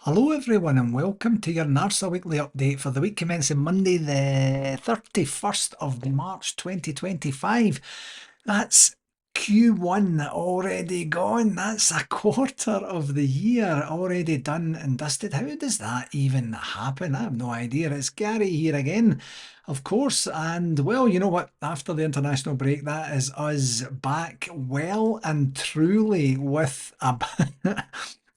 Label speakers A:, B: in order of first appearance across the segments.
A: Hello everyone and welcome to your NARSA weekly update for the week commencing Monday the 31st of March 2025. That's Q1 already gone. That's a quarter of the year already done and dusted. How does that even happen? I have no idea. It's Gary here again, of course. And well, you know what? After the international break, that is us back well and truly with a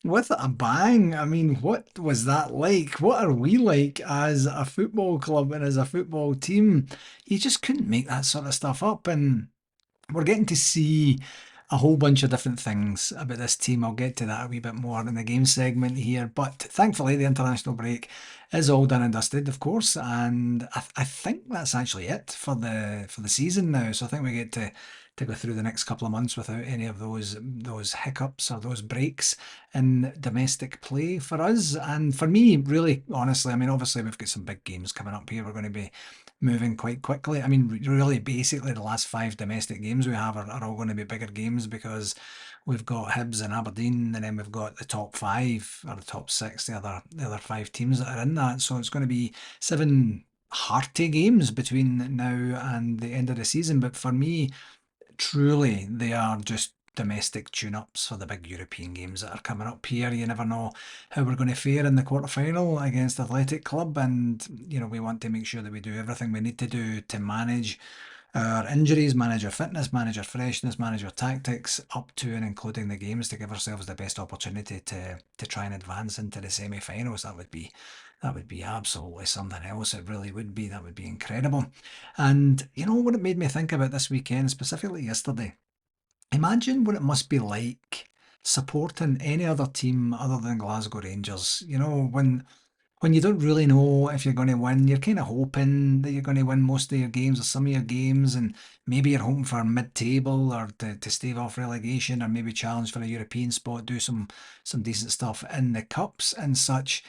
A: with a bang. I mean, what was that like? What are we like as a football club and as a football team? You just couldn't make that sort of stuff up. And we're getting to see a whole bunch of different things about this team. I'll get to that a wee bit more in the game segment here. But thankfully, the international break is all done and dusted, of course, and I think that's actually it for the season now. So I think we get to go through the next couple of months without any of those hiccups or those breaks in domestic play for us. And for me, really, honestly, I mean, obviously we've got some big games coming up here. We're going to be moving quite quickly. I mean, really, basically, the last five domestic games we have are all going to be bigger games because we've got Hibs and Aberdeen, and then we've got the top five or the top six, the other five teams that are in that. So it's going to be seven hearty games between now and the end of the season. But for me, truly, they are just domestic tune-ups for the big European games that are coming up here. You never know how we're going to fare in the quarter-final against Athletic Club, and we want to make sure that we do everything we need to do to manage our injuries, manage our fitness, manage our freshness, manage our tactics up to and including the games to give ourselves the best opportunity to try and advance into the semi-finals. That would be absolutely something else. It really would be. That would be incredible. And you know what it made me think about this weekend, specifically yesterday? Imagine what it must be like supporting any other team other than Glasgow Rangers. When you don't really know if you're going to win, you're kind of hoping that you're going to win most of your games or some of your games, and maybe you're hoping for mid-table or to stave off relegation or maybe challenge for a European spot, do some decent stuff in the cups and such.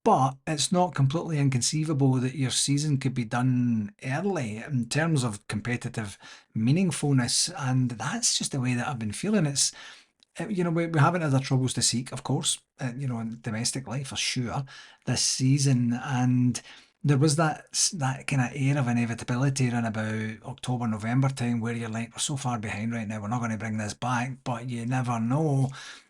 A: But it's not completely inconceivable that your season could be done early in terms of competitive meaningfulness, and that's just the way that I've been feeling. We haven't had our troubles to seek, of course, in domestic life for sure this season, and there was that kind of air of inevitability around about October, November time where you're like, we're so far behind right now, we're not going to bring this back, but you never know.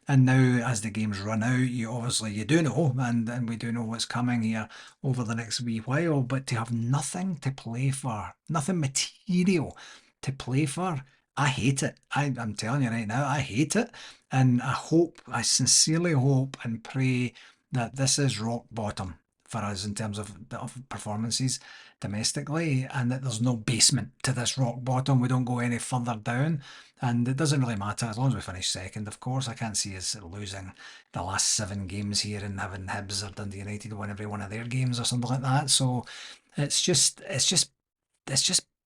A: And now, as the games run out, you do know, and we do know what's coming here over the next wee while. But to have nothing to play for, nothing material to play for, I hate it. I'm telling you right now, I hate it. And I sincerely hope and pray that this is rock bottom for us in terms of performances domestically, and that there's no basement to this rock bottom. We don't go any further down, and it doesn't really matter as long as we finish second. Of course, I can't see us losing the last seven games here and having Hibs or Dundee United win every one of their games or something like that. So it's just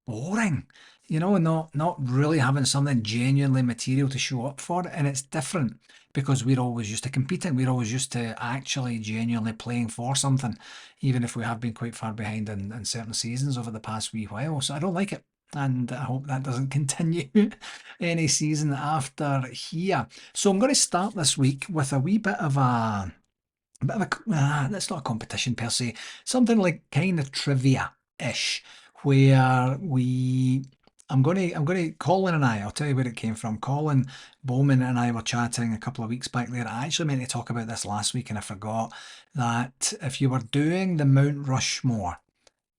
A: boring, not really having something genuinely material to show up for. And it's different because we're always used to competing. We're always used to actually genuinely playing for something, even if we have been quite far behind in certain seasons over the past wee while. So I don't like it. And I hope that doesn't continue any season after here. So I'm going to start this week with a wee that's not a competition per se, something like kind of trivia-ish, where Colin and I'll tell you where it came from. Colin Bowman and I were chatting a couple of weeks back there. I actually meant to talk about this last week and I forgot that if you were doing the Mount Rushmore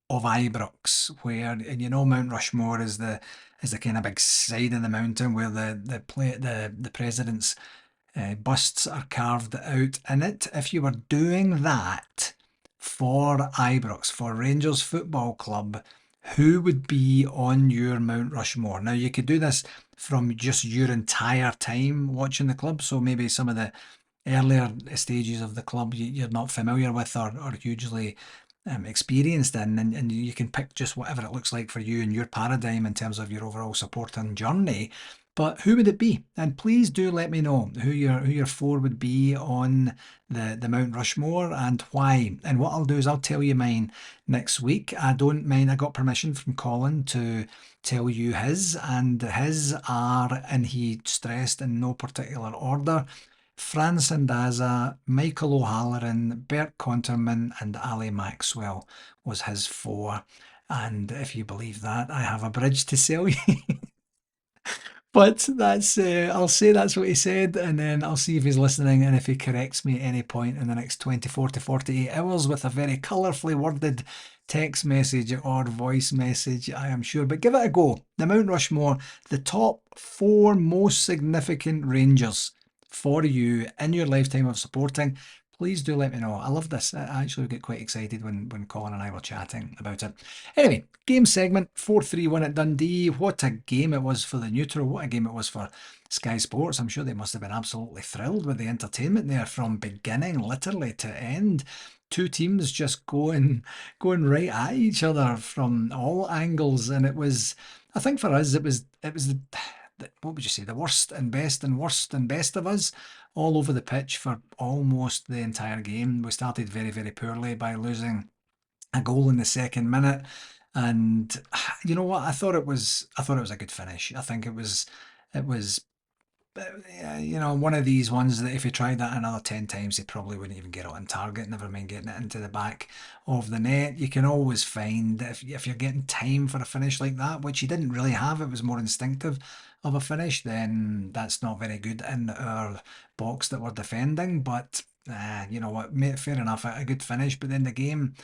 A: of Ibrox, and Mount Rushmore is the kind of big side of the mountain where the president's busts are carved out in it. If you were doing that for Ibrox, for Rangers Football Club, who would be on your Mount Rushmore? Now, you could do this from just your entire time watching the club, so maybe some of the earlier stages of the club you're not familiar with or hugely experienced in, and you can pick just whatever it looks like for you and your paradigm in terms of your overall supporting journey. But who would it be? And please do let me know who your four would be on the Mount Rushmore and why. And what I'll do is I'll tell you mine next week. I don't mind. I got permission from Colin to tell you his, and his are, and he stressed in no particular order: Fran Sandaza, Michael O'Halloran, Bert Conterman, and Ali Maxwell was his four. And if you believe that, I have a bridge to sell you. But that's, I'll say that's what he said, and then I'll see if he's listening and if he corrects me at any point in the next 24 to 48 hours with a very colourfully worded text message or voice message, I am sure. But give it a go. The Mount Rushmore, the top four most significant Rangers for you in your lifetime of supporting. Please do let me know. I love this. I actually get quite excited when Colin and I were chatting about it. Anyway, game segment 4-3 win at Dundee. What a game it was for the neutral. What a game it was for Sky Sports. I'm sure they must have been absolutely thrilled with the entertainment there from beginning literally to end. Two teams just going right at each other from all angles, and it was, I think for us it was what would you say, the worst and best and worst and best of us all over the pitch for almost the entire game. We started very, very poorly by losing a goal in the second minute. And you know what? I thought it was a good finish. I think it was one of these ones that if you tried that another 10 times, they probably wouldn't even get it on target, never mind getting it into the back of the net. You can always find, if you're getting time for a finish like that, which you didn't really have, it was more instinctive of a finish, then that's not very good in our box that we're defending. But you know what, fair enough, a good finish. But then the game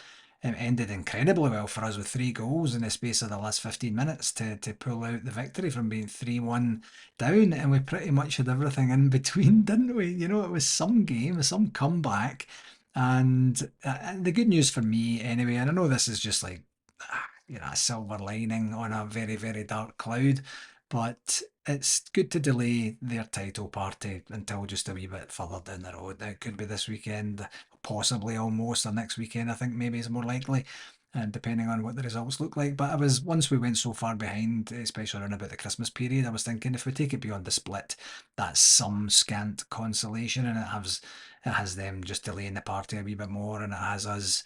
A: ended incredibly well for us with three goals in the space of the last 15 minutes to pull out the victory from being 3-1 down, and we pretty much had everything in between, didn't we? You know, it was some game, some comeback, and the good news for me anyway, and I know this is just like a silver lining on a very, very dark cloud, but it's good to delay their title party until just a wee bit further down the road. It could be this weekend, possibly almost, or next weekend. I think maybe is more likely, and depending on what the results look like. But I was, once we went so far behind, especially around about the Christmas period, I was thinking if we take it beyond the split, that's some scant consolation, and it has them just delaying the party a wee bit more, and it has us.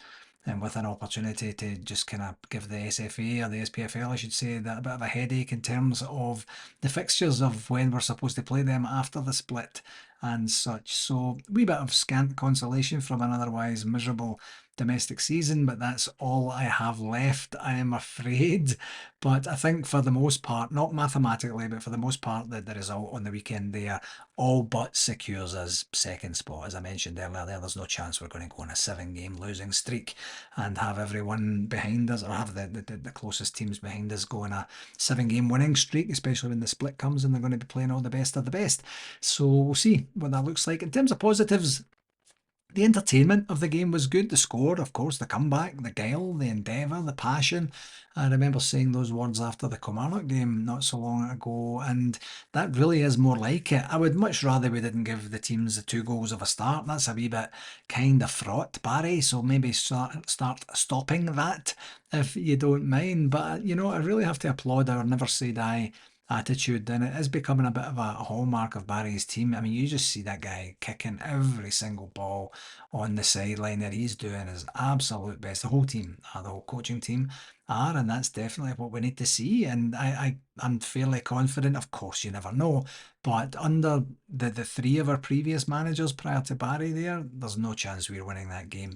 A: And with an opportunity to just kind of give the SFA or the SPFL, I should say, that a bit of a headache in terms of the fixtures of when we're supposed to play them after the split and such. So, a wee bit of scant consolation from an otherwise miserable domestic season, but that's all I have left, I am afraid. But I think for the most part, not mathematically, but for the most part, the result on the weekend there all but secures us second spot. As I mentioned earlier, there's no chance we're going to go on a 7-game losing streak and have everyone behind us, or have the closest teams behind us go on a 7-game winning streak, especially when the split comes and they're going to be playing all the best of the best. So we'll see what that looks like. In terms of positives, the entertainment of the game was good. The score, of course, the comeback, the guile, the endeavour, the passion. I remember saying those words after the Kilmarnock game not so long ago, and that really is more like it. I would much rather we didn't give the teams the 2 goals of a start. That's a wee bit kind of fraught, Barry, so maybe start stopping that if you don't mind. But, I really have to applaud our never say die attitude, and it is becoming a bit of a hallmark of Barry's team. I mean, you just see that guy kicking every single ball on the sideline there. He's doing his absolute best. The whole team, the whole coaching team are, and that's definitely what we need to see. And I'm fairly confident. Of course, you never know, but under the three of our previous managers prior to Barry there's no chance we're winning that game.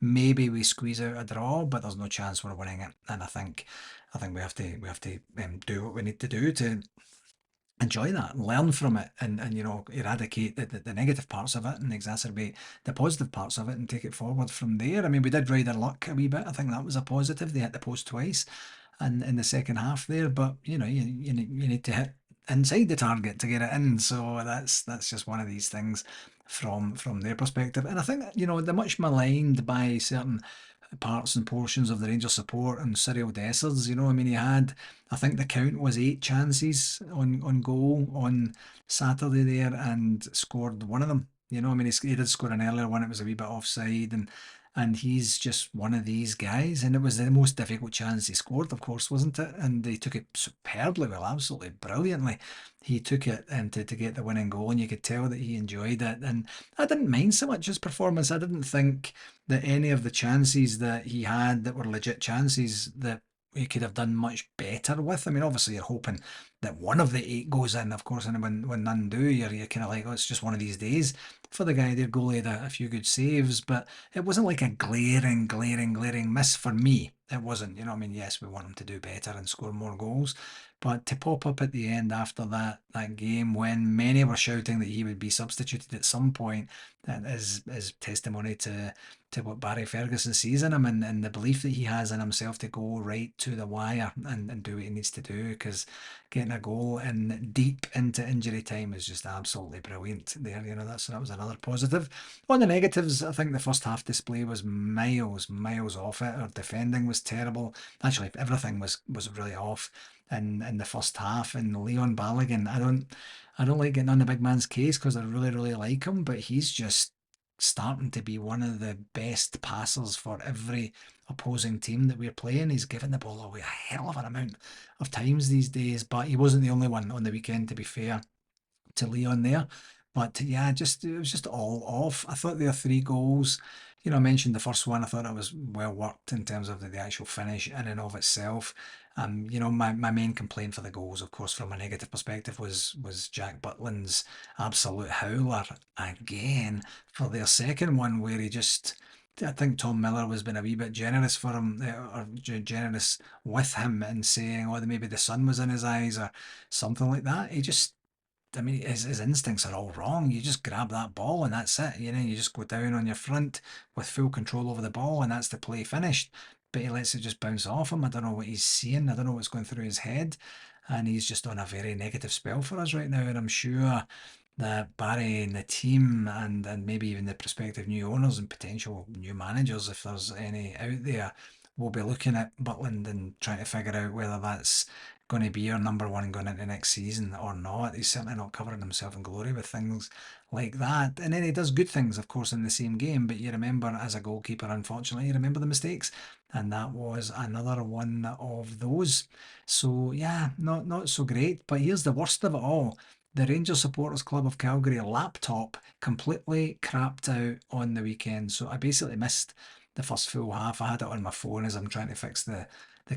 A: Maybe we squeeze out a draw, but there's no chance we're winning it. And I think we have to do what we need to do to enjoy that, learn from it, and eradicate the negative parts of it and exacerbate the positive parts of it and take it forward from there. I mean, we did ride our luck a wee bit. I think that was a positive. They hit the post twice and in the second half there, but you need to hit inside the target to get it in. So that's just one of these things from their perspective. And I think the much maligned by certain parts and portions of the Rangers support and Cyril Dessers. I mean, he had, I think the count was 8 chances on goal on Saturday there and scored one of them. I mean, he did score an earlier one. It was a wee bit offside, and he's just one of these guys. And it was the most difficult chance he scored, of course, wasn't it? And he took it superbly well, absolutely brilliantly. He took it to get the winning goal, and you could tell that he enjoyed it. And I didn't mind so much his performance. I didn't think that any of the chances that he had that were legit chances that we could have done much better with. I mean, obviously you're hoping that one of the eight goes in, of course, and when none do, you're kind of like, oh, it's just one of these days for the guy. Their goalie had a few good saves, but it wasn't like a glaring miss for me. It wasn't, you know what I mean? Yes, we want him to do better and score more goals, but to pop up at the end after that game when many were shouting that he would be substituted at some point, that is testimony to what Barry Ferguson sees in him, and the belief that he has in himself to go right to the wire and do what he needs to do, because getting a goal in deep into injury time is just absolutely brilliant there. You know, that was another positive. On the negatives, I think the first half display was miles off it. Our defending was terrible. Actually, everything was really off in the first half. And Leon Balogun, I don't like getting on the big man's case because I really like him, but he's just starting to be one of the best passers for every opposing team that we're playing. He's given the ball away a hell of an amount of times these days, but he wasn't the only one on the weekend, to be fair to Leon there. But yeah, just it was just all off. I thought there 3 goals. You know, I mentioned the first one. I thought it was well worked in terms of the actual finish in and of itself. You know, my main complaint for the goals, of course, from a negative perspective, was Jack Butland's absolute howler again for their second one, where he just. I think Tom Miller was being a wee bit generous for him, or generous with him, and saying, "Oh, maybe the sun was in his eyes," or something like that. He just I mean, his instincts are all wrong. You just grab that ball and that's it. You know, you just go down on your front with full control over the ball and that's the play finished. But he lets it just bounce off him. I don't know what he's seeing. I don't know what's going through his head. And he's just on a very negative spell for us right now. And I'm sure that Barry and the team and maybe even the prospective new owners and potential new managers, if there's any out there, will be looking at Butland and trying to figure out whether that's going to be our number one going into next season or not. He's certainly not covering himself in glory with things like that. And then he does good things, of course, in the same game. But you remember, as a goalkeeper, unfortunately, you remember the mistakes, and that was another one of those. So yeah, not so great. But here's the worst of it all. The Rangers Supporters Club of Calgary laptop completely crapped out on the weekend. So I basically missed the first full half. I had it on my phone as I'm trying to fix the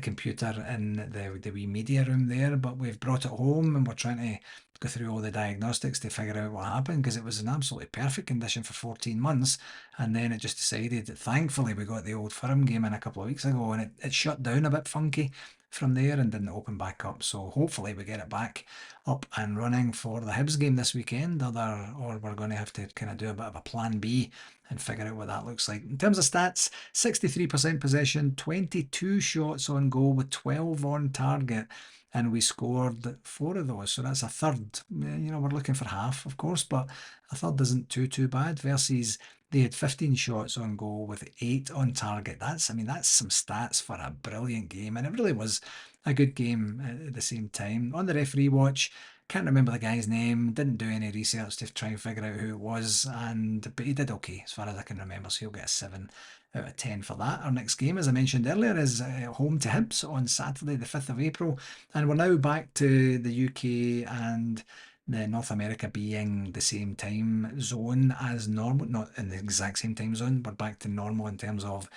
A: computer in the wee media room there, but we've brought it home and we're trying to go through all the diagnostics to figure out what happened, because it was in absolutely perfect condition for 14 months, and then it just decided that thankfully we got the Old Firm game in a couple of weeks ago, and it shut down a bit funky from there and didn't open back up. So hopefully we get it back up and running for the Hibs game this weekend, or we're going to have to kind of do a bit of a plan B and figure out what that looks like. In terms of stats, 63% possession, 22 shots on goal with 12 on target, and we scored 4 of those. So that's a third. You know, we're looking for half, of course, but a third isn't too bad. Versus they had 15 shots on goal with 8 on target. That's some stats for a brilliant game, and it really was a good game at the same time. On the referee watch, can't remember the guy's name, didn't do any research to try and figure out who it was, but he did okay as far as I can remember, so he'll get a 7 out of 10 for that. Our next game, as I mentioned earlier, is home to Hibs on Saturday the 5th of April, and we're now back to the UK and the North America being the same time zone as normal, not in the exact same time zone. We're back to normal in terms of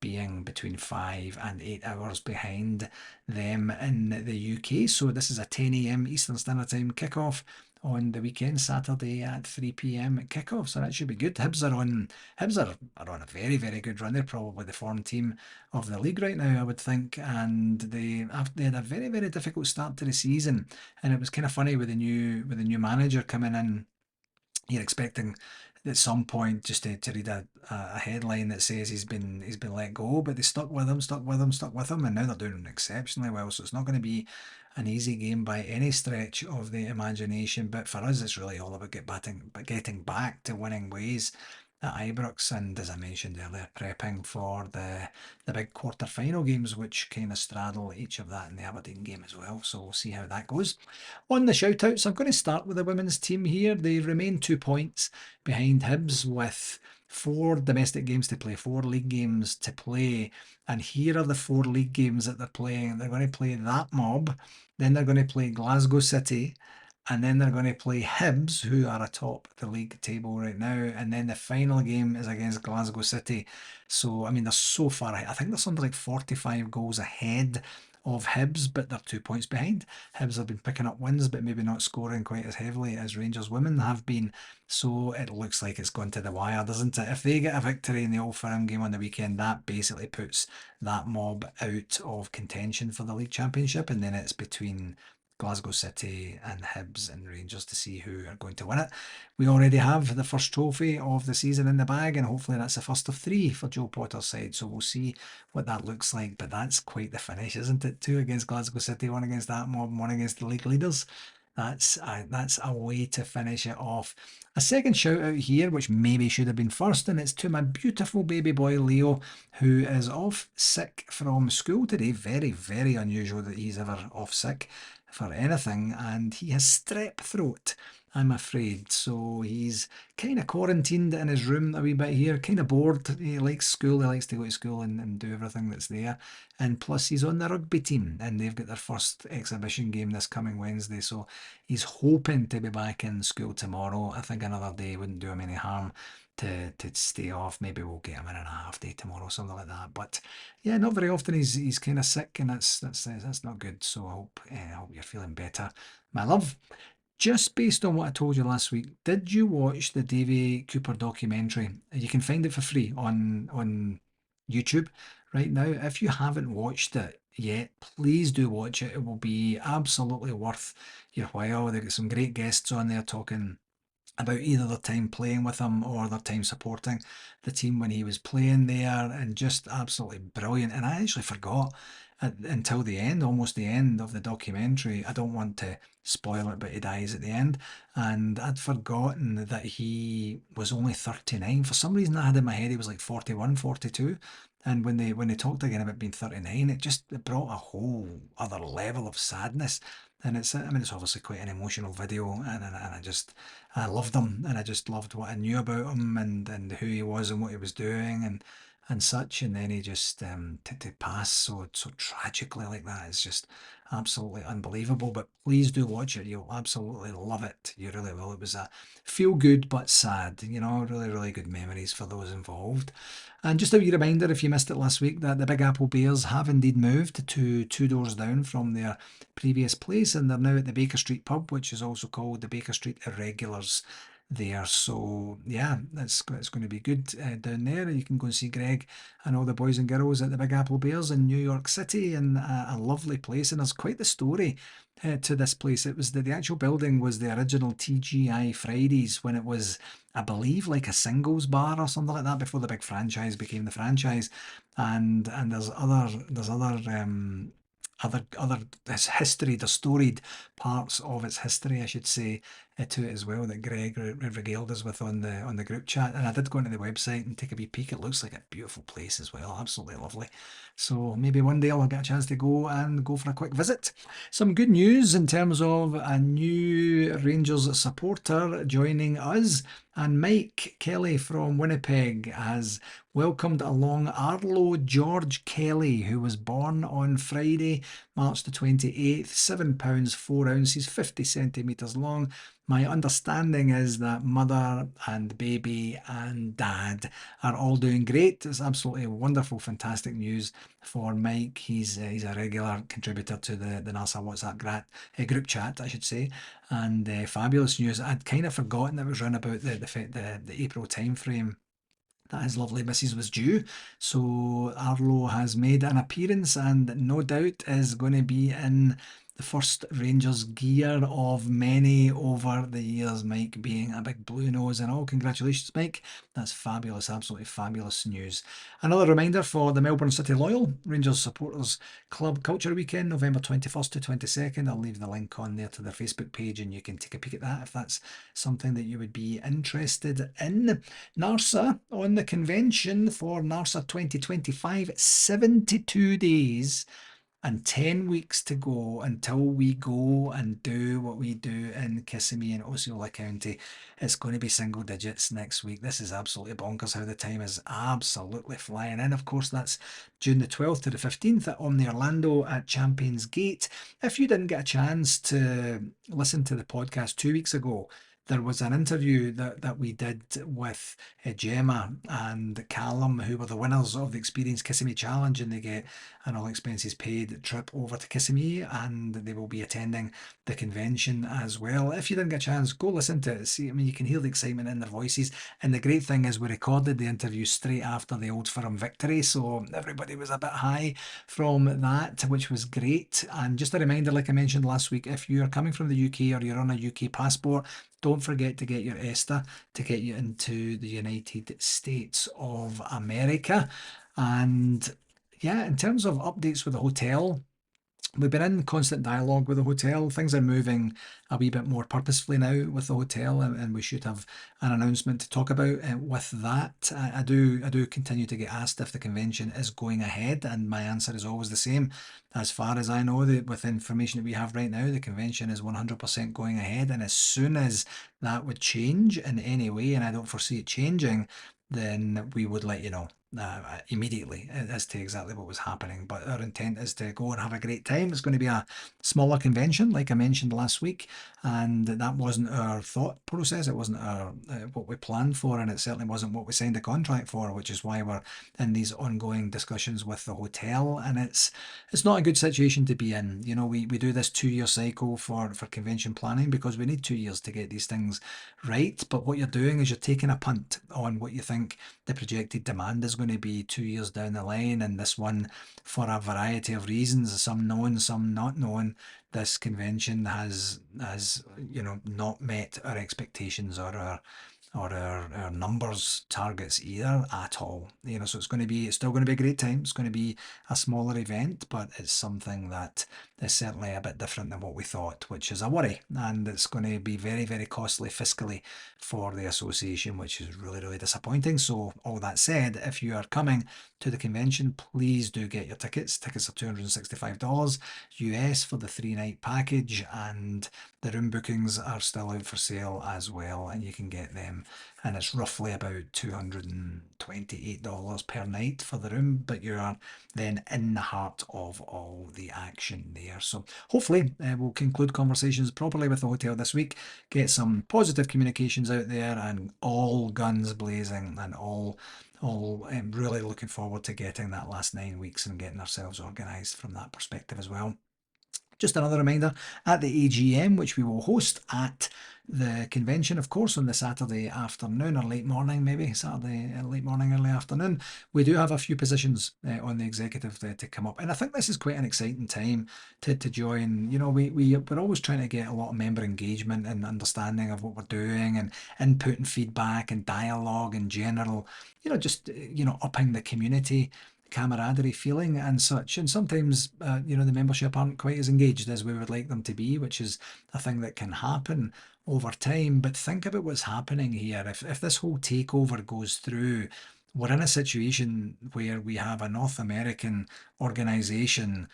A: being between 5 and 8 hours behind them in the UK. So this is a 10 a.m. Eastern Standard Time kickoff on the weekend, Saturday at 3 p.m. kickoff. So that should be good. Hibs are on a very good run. They're probably the form team of the league right now, I would think. And they had a very difficult start to the season, and it was kind of funny with the new manager coming in. You're expecting at some point just to read a headline that says he's been let go, but they stuck with him, and now they're doing exceptionally well. So it's not going to be an easy game by any stretch of the imagination. But for us, it's really all about getting back to winning ways at Ibrox, and as I mentioned earlier, prepping for the big quarter-final games, which kind of straddle each of that and the Aberdeen game as well. So we'll see how that goes. On the shout-outs, I'm going to start with the women's team here. They remain 2 points behind Hibs with 4 domestic games to play, 4 league games to play. And here are the 4 league games that they're playing. They're going to play that mob, then they're going to play Glasgow City, and then they're going to play Hibs, who are atop the league table right now, and then the final game is against Glasgow City. So I mean, they're so far ahead. I think they're something like 45 goals ahead of Hibs, but they're 2 points behind. Hibs have been picking up wins, but maybe not scoring quite as heavily as Rangers women have been. So it looks like it's gone to the wire, doesn't it? If they get a victory in the Old Firm game on the weekend, that basically puts that mob out of contention for the league championship, and then it's between Glasgow City and Hibs and Rangers to see who are going to win it. We already have the first trophy of the season in the bag, and hopefully that's the first of three for Joe Potter's side. So we'll see what that looks like. But that's quite the finish, isn't it? Two against Glasgow City, one against that mob, one against the league leaders. That's a way to finish it off. A second shout out here, which maybe should have been first, and it's to my beautiful baby boy Leo, who is off sick from school today. Very, very unusual that he's ever off sick for anything, and he has strep throat, I'm afraid. So he's kind of quarantined in his room a wee bit here, kind of bored. He likes school, he likes to go to school and do everything that's there. And plus, he's on the rugby team, and they've got their first exhibition game this coming Wednesday. So he's hoping to be back in school tomorrow. I think another day wouldn't do him any harm to stay off. Maybe we'll get him in a half day tomorrow, something like that. But yeah, not very often he's kind of sick, and that's not good. So I hope you're feeling better, my love. Just based on what I told you last week, did you watch the Davy Cooper documentary? You can find it for free on YouTube right now. If you haven't watched it yet, please do watch it. It will be absolutely worth your while. They've got some great guests on there talking about either their time playing with him or their time supporting the team when he was playing there, and just absolutely brilliant. And I actually forgot until the end, almost the end of the documentary. I don't want to spoil it, but he dies at the end. And I'd forgotten that he was only 39. For some reason, I had in my head he was like 41, 42. And when they talked again about being 39, it brought a whole other level of sadness. And it's obviously quite an emotional video, and I loved him, and I just loved what I knew about him, and who he was and what he was doing, and such. And then he just to pass so tragically like that is just absolutely unbelievable. But please do watch it, you'll absolutely love it, you really will. It was a feel good but sad, really, really good memories for those involved. And just a wee reminder, if you missed it last week, that the Big Apple Bears have indeed moved to two doors down from their previous place, and they're now at the Baker Street pub, which is also called the Baker Street Irregulars there. So yeah, it's going to be good down there. You can go and see Greg and all the boys and girls at the Big Apple Bears in New York City, and a lovely place. And there's quite the story to this place. It was the actual building was the original TGI Fridays, when it was, I believe, like a singles bar or something like that, before the big franchise became the franchise. And there's other history, the storied parts of its history, I should say, to it as well, that Greg regaled us with on the group chat. And I did go into the website and take a wee peek. It looks like a beautiful place as well, absolutely lovely. So maybe one day I'll get a chance to go for a quick visit. Some good news in terms of a new Rangers supporter joining us, and Mike Kelly from Winnipeg has welcomed along Arlo George Kelly, who was born on Friday, March the 28th, £7 4 ounces, 50 centimetres long. My understanding is that mother and baby and dad are all doing great. It's absolutely wonderful, fantastic news for Mike. He's a regular contributor to the NARSA WhatsApp group chat, I should say, and fabulous news. I'd kind of forgotten it was around about the April time frame that his lovely missus was due. So Arlo has made an appearance, and no doubt is going to be in the first Rangers gear of many over the years, Mike being a big blue nose and all. Congratulations, Mike. That's fabulous, absolutely fabulous news. Another reminder for the Melbourne City Loyal Rangers Supporters Club Culture Weekend, November 21st to 22nd. I'll leave the link on there to their Facebook page, and you can take a peek at that if that's something that you would be interested in. NARSA on the convention for NARSA 2025, 72 days and 10 weeks to go until we go and do what we do in Kissimmee and Osceola County. It's going to be single digits next week. This is absolutely bonkers how the time is absolutely flying in. Of course, that's June the 12th to the 15th at Omni Orlando at Champions Gate. If you didn't get a chance to listen to the podcast 2 weeks ago, there was an interview that we did with Gemma and Callum, who were the winners of the Experience Kissimmee Challenge, and they get an all expenses paid trip over to Kissimmee, and they will be attending the convention as well. If you didn't get a chance, go listen to it. See, I mean, you can hear the excitement in their voices. And the great thing is, we recorded the interview straight after the Old Firm victory, so everybody was a bit high from that, which was great. And just a reminder, like I mentioned last week, if you're coming from the UK or you're on a UK passport, don't forget to get your ESTA to get you into the United States of America. And yeah, in terms of updates with the hotel, we've been in constant dialogue with the hotel. Things are moving a wee bit more purposefully now with the hotel, and we should have an announcement to talk about with that. I do continue to get asked if the convention is going ahead, and my answer is always the same. As far as I know, with the information that we have right now, the convention is 100% going ahead, and as soon as that would change in any way, and I don't foresee it changing, then we would let you know immediately as to exactly what was happening. But our intent is to go and have a great time. It's going to be a smaller convention, like I mentioned last week, and that wasn't our thought process. It wasn't our what we planned for, and it certainly wasn't what we signed the contract for, which is why we're in these ongoing discussions with the hotel. And it's not a good situation to be in. You know, we do this 2-year cycle for convention planning because we need 2 years to get these things right. But what you're doing is you're taking a punt on what you think the projected demand is going to be 2 years down the line, and this one, for a variety of reasons, some known, some not known, this convention has not met our expectations or our numbers targets either at all. So it's still going to be a great time. It's going to be a smaller event, but it's something that is certainly a bit different than what we thought, which is a worry, and it's going to be very, very costly fiscally for the association, which is really, really disappointing. So all that said, if you are coming to the convention, please do get your tickets. Tickets are $265 US for the 3-night package, and the room bookings are still out for sale as well, and you can get them, and it's roughly about $228 per night for the room, but you are then in the heart of all the action there. So hopefully we'll conclude conversations properly with the hotel this week, get some positive communications out there, and all guns blazing, and all really looking forward to getting that last 9 weeks and getting ourselves organised from that perspective as well. Just another reminder, at the AGM, which we will host at the convention, of course, on the Saturday afternoon or late morning, maybe Saturday late morning, early afternoon, we do have a few positions on the executive to come up. And I think this is quite an exciting time to join. We're always trying to get a lot of member engagement and understanding of what we're doing, and input and feedback and dialogue in general, just upping the community camaraderie feeling and such. And sometimes the membership aren't quite as engaged as we would like them to be, which is a thing that can happen over time. But think about what's happening here. If this whole takeover goes through, we're in a situation where we have a North American organization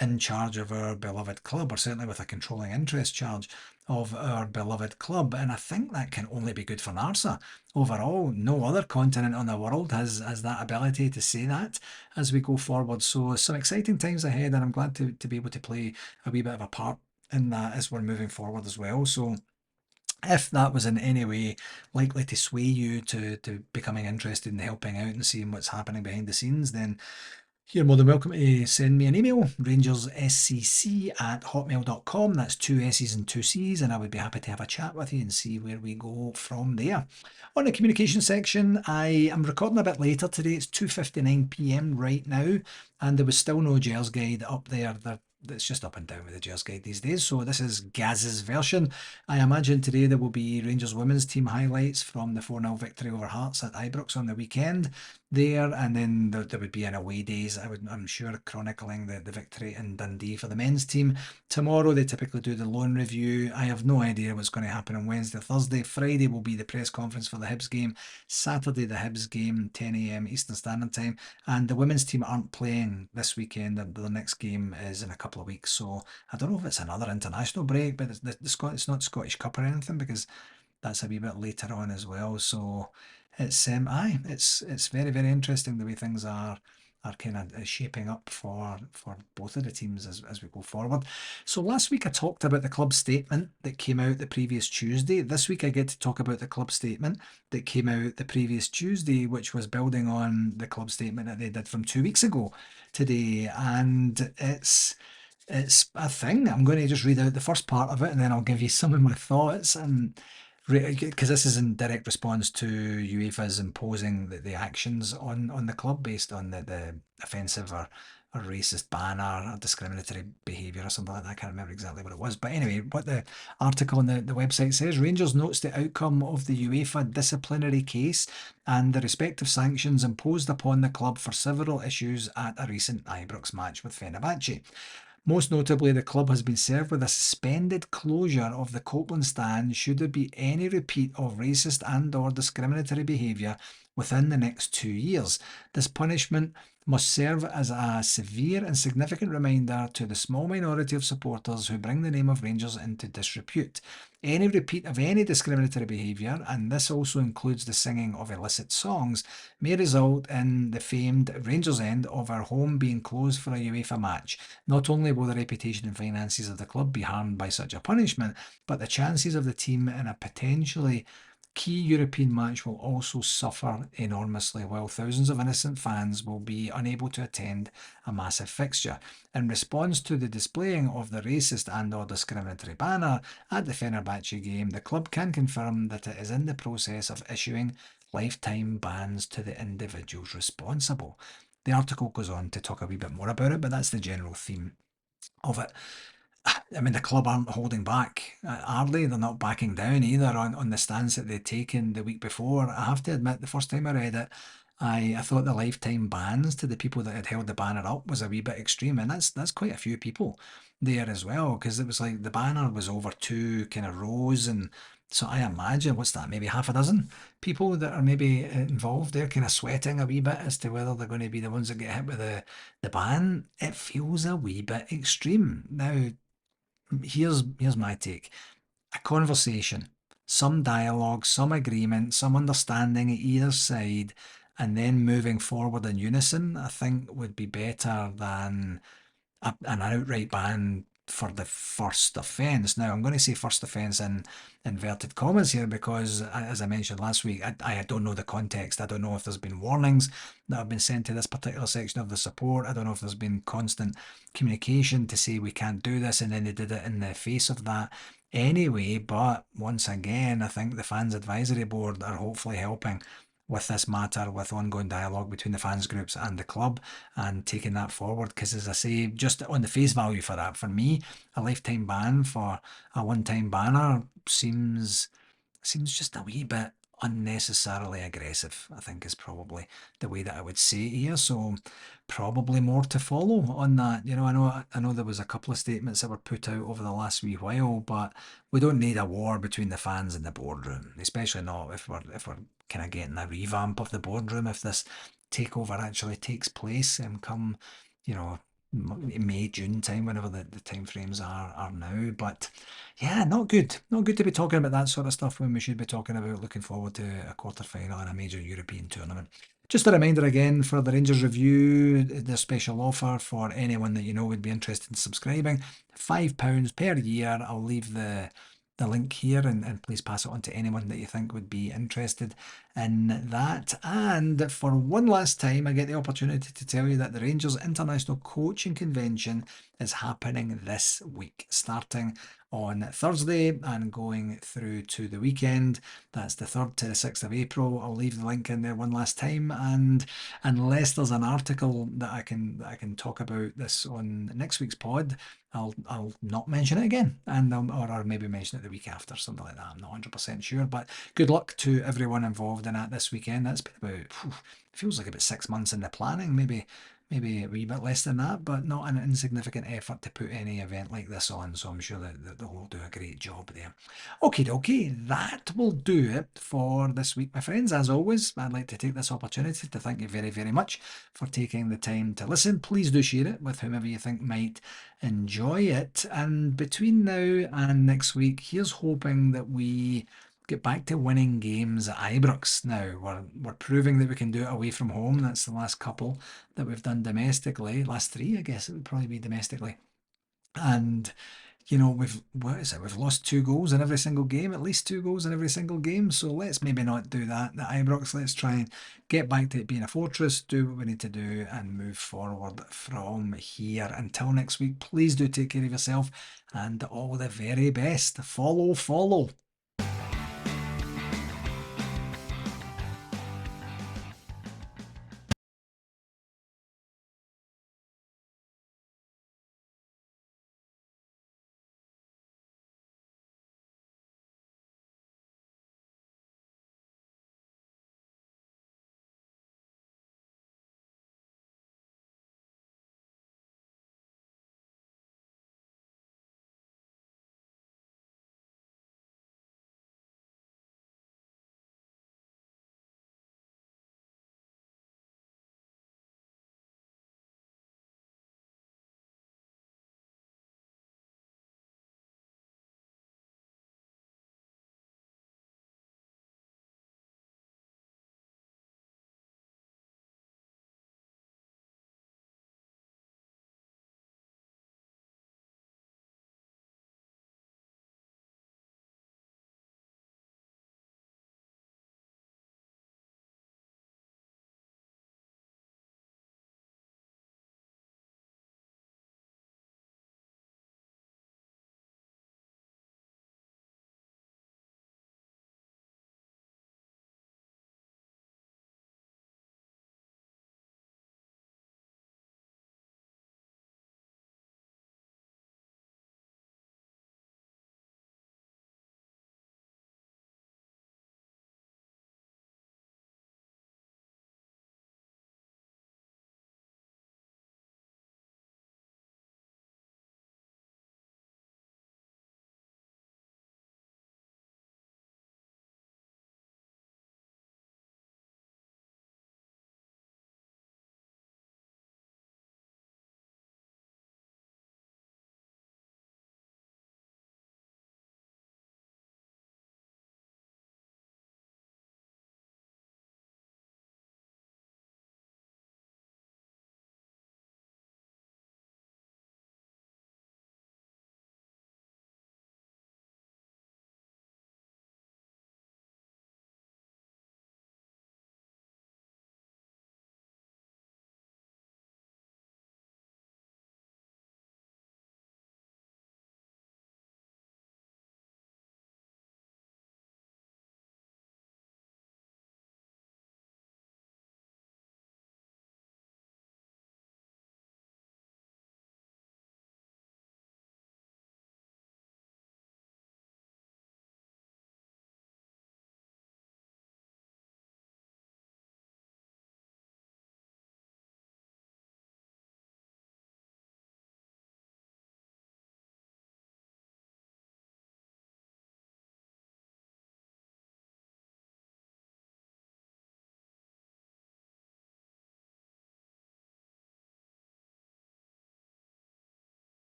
A: in charge of our beloved club, or certainly with a controlling interest charge of our beloved club. And I think that can only be good for NARSA overall. No other continent on the world has that ability to say that as we go forward. So some exciting times ahead, and I'm glad to be able to play a wee bit of a part in that as we're moving forward as well. So if that was in any way likely to sway you to becoming interested in helping out and seeing what's happening behind the scenes, then you're more than welcome to send me an email, rangersscc@hotmail.com. That's 2 S's and 2 C's, and I would be happy to have a chat with you and see where we go from there. On the communication section, I am recording a bit later today. It's 2:59 p.m. right now, and there was still no Gers guide up there. it's just up and down with the Gers guide these days. So this is Gaz's version. I imagine today there will be Rangers women's team highlights from the 4-0 victory over Hearts at Ibrox on the weekend there, and then there would be an away days, I'm sure, chronicling the victory in Dundee for the men's team. Tomorrow they typically do the loan review. I have no idea what's going to happen on Wednesday, Thursday. Friday will be the press conference for the Hibs game. Saturday the Hibs game, 10 a.m. Eastern Standard Time. And the women's team aren't playing this weekend. The next game is in a couple of weeks. So I don't know if it's another international break, but it's not Scottish Cup or anything, because that's a wee bit later on as well. So it's very, very interesting the way things are kind of shaping up for both of the teams as we go forward. So last week I talked about the club statement that came out the previous Tuesday. This week I get to talk about the club statement that came out the previous Tuesday, which was building on the club statement that they did from 2 weeks ago today. And it's a thing. I'm going to just read out the first part of it, and then I'll give you some of my thoughts. And because this is in direct response to UEFA's imposing the actions on the club based on the offensive or racist banner or discriminatory behaviour or something like that. I can't remember exactly what it was. But anyway, what the article on the website says: Rangers notes the outcome of the UEFA disciplinary case and the respective sanctions imposed upon the club for several issues at a recent Ibrox match with Fenerbahce. Most notably, the club has been served with a suspended closure of the Copeland stand should there be any repeat of racist and or discriminatory behaviour within the next 2 years. This punishment must serve as a severe and significant reminder to the small minority of supporters who bring the name of Rangers into disrepute. Any repeat of any discriminatory behaviour, and this also includes the singing of illicit songs, may result in the famed Rangers end of our home being closed for a UEFA match. Not only will the reputation and finances of the club be harmed by such a punishment, but the chances of the team in a potentially key European match will also suffer enormously, while thousands of innocent fans will be unable to attend a massive fixture. In response to the displaying of the racist and or discriminatory banner at the Fenerbahce game, the club can confirm that it is in the process of issuing lifetime bans to the individuals responsible. The article goes on to talk a wee bit more about it, but that's the general theme of it. I mean, the club aren't holding back, are they? They're not backing down either on the stance that they'd taken the week before. I have to admit, the first time I read it, I thought the lifetime bans to the people that had held the banner up was a wee bit extreme, and that's quite a few people there as well, because it was like the banner was over 2 kind of rows, and so I imagine, what's that, maybe half a dozen people that are maybe involved there, kind of sweating a wee bit as to whether they're going to be the ones that get hit with the ban. It feels a wee bit extreme. Now, here's my take. A conversation, some dialogue, some agreement, some understanding at either side, and then moving forward in unison, I think would be better than an outright ban for the first offence. Now, I'm going to say first offence in inverted commas here because, as I mentioned last week, I don't know the context. I don't know if there's been warnings that have been sent to this particular section of the support. I don't know if there's been constant communication to say we can't do this, and then they did it in the face of that anyway. But once again, I think the Fans Advisory Board are hopefully helping with this matter, with ongoing dialogue between the fans groups and the club, and taking that forward. Because, as I say, just on the face value for that, for me, a lifetime ban for a one-time banner seems just a wee bit unnecessarily aggressive, I think, is probably the way that I would say it here. So probably more to follow on that. I know there was a couple of statements that were put out over the last wee while, but we don't need a war between the fans and the boardroom, especially not if we're kind of getting a revamp of the boardroom, if this takeover actually takes place and come, you know, May, June time, whenever the time frames are now. But yeah, not good. Not good to be talking about that sort of stuff when we should be talking about looking forward to a quarter final in a major European tournament. Just a reminder again for the Rangers review, the special offer for anyone that you know would be interested in subscribing, £5 per year. I'll leave the link here, and please pass it on to anyone that you think would be interested in that. And for one last time, I get the opportunity to tell you that the Rangers International Coaching Convention is happening this week, starting on Thursday and going through to the weekend. That's the 3rd to the 6th of April. I'll leave the link in there one last time, and unless there's an article that I can talk about this on next week's pod, I'll not mention it again, and or I'll maybe mention it the week after, something like that. I'm not 100% sure, but good luck to everyone involved in that this weekend. That's been about, feels like about 6 months in the planning, maybe a wee bit less than that, but not an insignificant effort to put any event like this on. So I'm sure that they'll do a great job there. Okay, okay, that will do it for this week, my friends. As always, I'd like to take this opportunity to thank you very, very much for taking the time to listen. Please do share it with whomever you think might enjoy it. And between now and next week, here's hoping that we get back to winning games at Ibrox. Now we're proving that we can do it away from home. That's the last couple that we've done domestically. Last three, I guess it would probably be domestically. And we've lost 2 goals in every single game, at least 2 goals in every single game. So let's maybe not do that at Ibrox. Let's try and get back to it being a fortress, do what we need to do, and move forward from here. Until next week, please do take care of yourself and all the very best. Follow.